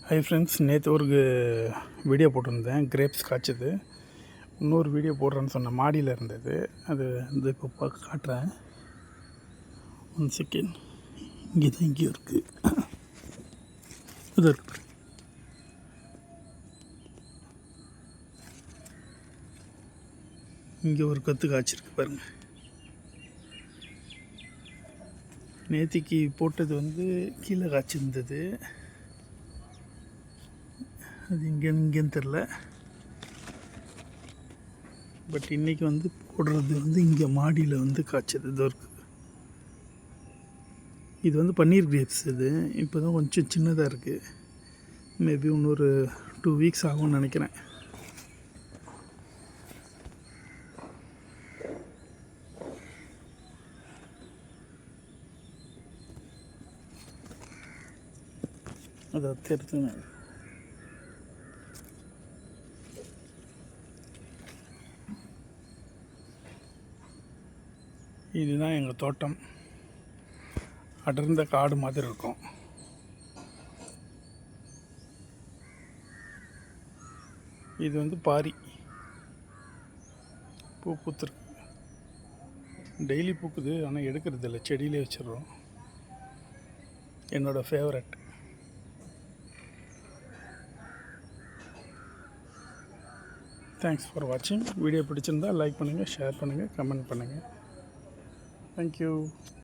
Hi friends, நேற்று ஒரு video போட்டிருந்தேன் கிரேப்ஸ் காய்ச்சது. இன்னொரு வீடியோ போடுறேன்னு சொன்ன மாடியில் இருந்தது. அது வந்து இப்போ காட்டுறேன். 1 செகண்ட். இங்கே தான் இங்கேயும் இருக்குது. இது இருக்கு. இங்கே ஒரு கற்று காய்ச்சிருக்கு பாருங்கள். நேற்றுக்கு போட்டது வந்து கீழே காய்ச்சிருந்தது. அது இங்கேன்னு தெரில. பட் இன்றைக்கி வந்து போடுறது வந்து இங்கே மாடியில் வந்து காய்ச்சது இதோ இருக்குது. இது வந்து பன்னீர் கிரேப்ஸ். இது இப்போ தான் கொஞ்சம் சின்னதாக இருக்குது. மேபி இன்னொரு 2 வீக்ஸ் ஆகும்னு நினைக்கிறேன். அதை தெரிஞ்சுங்க. இதுதான் எங்கள் தோட்டம். அடர்ந்த காடு மாதிரி இருக்கும். இது வந்து பாரி பூ பூத்துருக்கு. டெய்லி பூக்குது, ஆனால் எடுக்கிறது இல்லை, செடியிலே வச்சிடுறோம். என்னோடய ஃபேவரட். தேங்க்ஸ் ஃபார் வாட்சிங். வீடியோ பிடிச்சிருந்தால் லைக் பண்ணுங்கள், ஷேர் பண்ணுங்கள், கமெண்ட் பண்ணுங்கள். தேங்க்யூ.